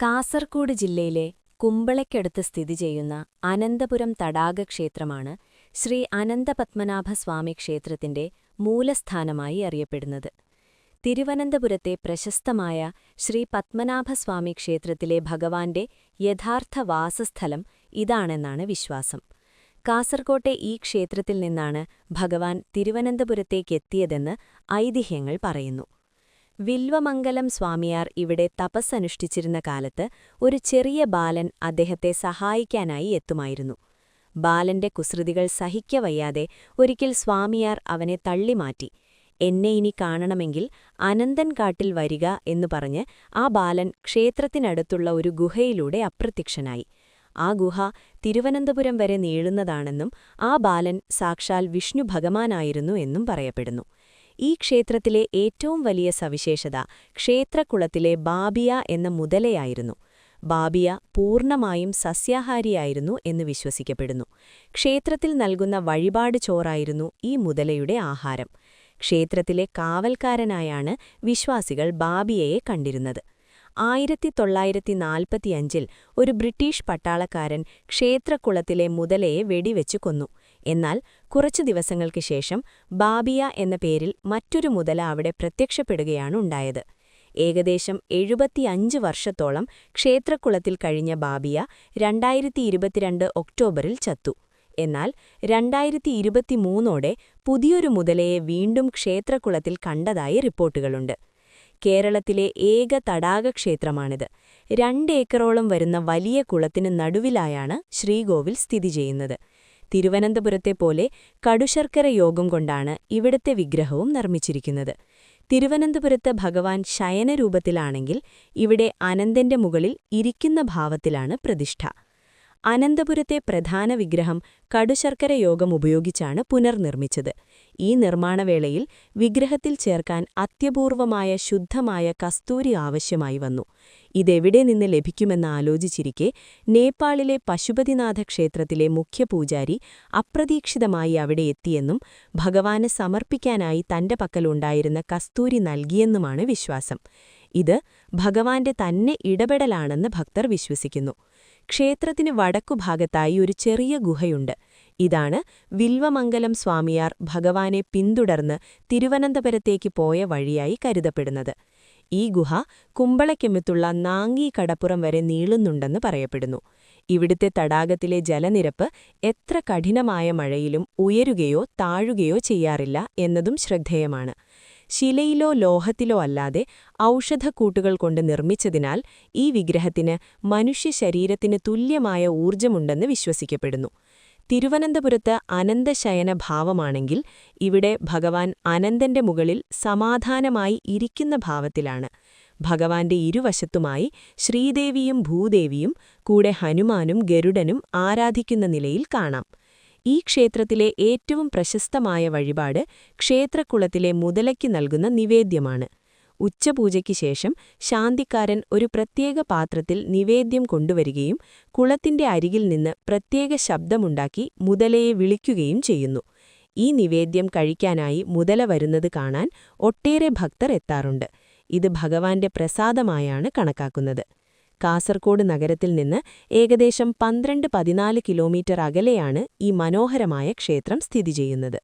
കാസർഗോഡ് ജില്ലയിലെ കുമ്പളയ്ക്കടുത്ത് സ്ഥിതി ചെയ്യുന്ന അനന്തപുരം തടാകക്ഷേത്രമാണ് ശ്രീ അനന്തപത്മനാഭസ്വാമി ക്ഷേത്രത്തിന്റെ മൂലസ്ഥാനമായി അറിയപ്പെടുന്നത്. തിരുവനന്തപുരത്തെ പ്രശസ്തമായ ശ്രീ പത്മനാഭസ്വാമി ക്ഷേത്രത്തിലെ ഭഗവാന്റെ യഥാർത്ഥ വാസസ്ഥലം ഇതാണെന്നാണ് വിശ്വാസം. കാസർകോട്ടെ ഈ ക്ഷേത്രത്തിൽ നിന്നാണ് ഭഗവാൻ തിരുവനന്തപുരത്തേക്കെത്തിയതെന്ന് ഐതിഹ്യങ്ങൾ പറയുന്നു. വില്വമംഗലം സ്വാമിയാർ ഇവിടെ തപസ്സനുഷ്ഠിച്ചിരുന്ന കാലത്ത് ഒരു ചെറിയ ബാലൻ അദ്ദേഹത്തെ സഹായിക്കാനായി എത്തുമായിരുന്നു. ബാലന്റെ കുസൃതികൾ സഹിക്കവയ്യാതെ ഒരിക്കൽ സ്വാമിയാർ അവനെ തള്ളിമാറ്റി. എന്നെ ഇനി കാണണമെങ്കിൽ അനന്തൻകാട്ടിൽ വരിക എന്നു പറഞ്ഞ് ആ ബാലൻ ക്ഷേത്രത്തിനടുത്തുള്ള ഒരു ഗുഹയിലൂടെ അപ്രത്യക്ഷനായി. ആ ഗുഹ തിരുവനന്തപുരം വരെ നീളുന്നതാണെന്നും ആ ബാലൻ സാക്ഷാൽ വിഷ്ണു ഭഗവാനായിരുന്നു എന്നും പറയപ്പെടുന്നു. ഈ ക്ഷേത്രത്തിലെ ഏറ്റവും വലിയ സവിശേഷത ക്ഷേത്രക്കുളത്തിലെ ബാബിയ എന്ന മുതലയായിരുന്നു. ബാബിയ പൂർണ്ണമായും സസ്യാഹാരിയായിരുന്നു എന്ന് വിശ്വസിക്കപ്പെടുന്നു. ക്ഷേത്രത്തിൽ നൽകുന്ന വഴിപാട് ചോറായിരുന്നു ഈ മുതലയുടെ ആഹാരം. ക്ഷേത്രത്തിലെ കാവൽക്കാരനായാണ് വിശ്വാസികൾ ബാബിയയെ കണ്ടിരുന്നത്. 1945-ൽ ഒരു ബ്രിട്ടീഷ് പട്ടാളക്കാരൻ ക്ഷേത്രക്കുളത്തിലെ മുതലയെ വെടിവെച്ചു കൊന്നു. എന്നാൽ കുറച്ചു ദിവസങ്ങൾക്ക് ശേഷം ബാബിയ എന്ന പേരിൽ മറ്റൊരു മുതല അവിടെ പ്രത്യക്ഷപ്പെടുകയാണുണ്ടായത്. ഏകദേശം 75 വർഷത്തോളം ക്ഷേത്രക്കുളത്തിൽ കഴിഞ്ഞ ബാബിയ 2022 ഒക്ടോബറിൽ ചത്തു. എന്നാൽ 2023ഓടെ പുതിയൊരു മുതലയെ വീണ്ടും ക്ഷേത്രക്കുളത്തിൽ കണ്ടതായി റിപ്പോർട്ടുകളുണ്ട്. കേരളത്തിലെ ഏക തടാകക്ഷേത്രമാണിത്. 2 ഏക്കറോളം വരുന്ന വലിയ കുളത്തിന് നടുവിലായാണ് ശ്രീകോവിൽ സ്ഥിതി ചെയ്യുന്നത്. തിരുവനന്തപുരത്തെപ്പോലെ കടുശർക്കര യോഗം കൊണ്ടാണ് ഇവിടത്തെ വിഗ്രഹവും നിർമ്മിച്ചിരിക്കുന്നത്. തിരുവനന്തപുരത്ത് ഭഗവാൻ ശയനരൂപത്തിലാണെങ്കിൽ ഇവിടെ അനന്തന്റെ മുകളിൽ ഇരിക്കുന്ന ഭാവത്തിലാണ് പ്രതിഷ്ഠ. അനന്തപുരത്തെ പ്രധാന വിഗ്രഹം കടുശർക്കര യോഗം ഉപയോഗിച്ചാണ് പുനർനിർമ്മിച്ചത്. ഈ നിർമ്മാണവേളയിൽ വിഗ്രഹത്തിൽ ചേർക്കാൻ അത്യപൂർവമായ ശുദ്ധമായ കസ്തൂരി ആവശ്യമായി വന്നു. ഇതെവിടെ നിന്ന് ലഭിക്കുമെന്ന് ആലോചിച്ചിരിക്കെ നേപ്പാളിലെ പശുപതിനാഥ ക്ഷേത്രത്തിലെ മുഖ്യപൂജാരി അപ്രതീക്ഷിതമായി അവിടെ എത്തിയെന്നും ഭഗവാന് സമർപ്പിക്കാനായി തന്റെ പക്കലുണ്ടായിരുന്ന കസ്തൂരി നൽകിയെന്നുമാണ് വിശ്വാസം. ഇത് ഭഗവാന്റെ തന്നെ ഇടപെടലാണെന്ന് ഭക്തർ വിശ്വസിക്കുന്നു. ക്ഷേത്രത്തിന് വടക്കുഭാഗത്തായി ഒരു ചെറിയ ഗുഹയുണ്ട്. ഇതാണ് വില്വമംഗലം സ്വാമിയാർ ഭഗവാനെ പിന്തുടർന്ന് തിരുവനന്തപുരത്തേക്ക് പോയ വഴിയായി കരുതപ്പെടുന്നത്. ഈ ഗുഹ കുമ്പളയ്ക്കടുത്തുള്ള നാങ്കി കടപ്പുറം വരെ നീളുന്നുണ്ടെന്ന് പറയപ്പെടുന്നു. ഇവിടുത്തെ തടാകത്തിലെ ജലനിരപ്പ് എത്ര കഠിനമായ മഴയിലും ഉയരുകയോ താഴുകയോ ചെയ്യാറില്ല എന്നതും ശ്രദ്ധേയമാണ്. ശിലയിലോ ലോഹത്തിലോ അല്ലാതെ ഔഷധക്കൂട്ടുകൾ കൊണ്ട് നിർമ്മിച്ചതിനാൽ ഈ വിഗ്രഹത്തിന് മനുഷ്യശരീരത്തിന് തുല്യമായ ഊർജ്ജമുണ്ടെന്ന് വിശ്വസിക്കപ്പെടുന്നു. തിരുവനന്തപുരത്ത് അനന്തശയന ഭാവമാണെങ്കിൽ ഇവിടെ ഭഗവാൻ അനന്തന്റെ മുകളിൽ സമാധാനമായി ഇരിക്കുന്ന ഭാവത്തിലാണ്. ഭഗവാന്റെ ഇരുവശത്തുമായി ശ്രീദേവിയും ഭൂദേവിയും കൂടെ ഹനുമാനും ഗരുഡനും ആരാധിക്കുന്ന നിലയിൽ കാണാം. ഈ ക്ഷേത്രത്തിലെ ഏറ്റവും പ്രശസ്തമായ വഴിപാട് ക്ഷേത്രക്കുളത്തിലെ മുതലയ്ക്ക് നൽകുന്ന നിവേദ്യമാണ്. ഉച്ചപൂജയ്ക്ക് ശേഷം ശാന്തിക്കാരൻ ഒരു പ്രത്യേക പാത്രത്തിൽ നിവേദ്യം കൊണ്ടുവരികയും കുളത്തിന്റെ അരികിൽ നിന്ന് പ്രത്യേക ശബ്ദമുണ്ടാക്കി മുതലയെ വിളിക്കുകയും ചെയ്യുന്നു. ഈ നിവേദ്യം കഴിക്കാനായി മുതല വരുന്നത് കാണാൻ ഒട്ടേറെ ഭക്തർ എത്താറുണ്ട്. ഇത് ഭഗവാന്റെ പ്രസാദമായാണ് കണക്കാക്കുന്നത്. കാസർകോട് നഗരത്തിൽ നിന്ന് ഏകദേശം 12-14 കിലോമീറ്റർ അകലെയാണ് ഈ മനോഹരമായ ക്ഷേത്രം സ്ഥിതി ചെയ്യുന്നത്.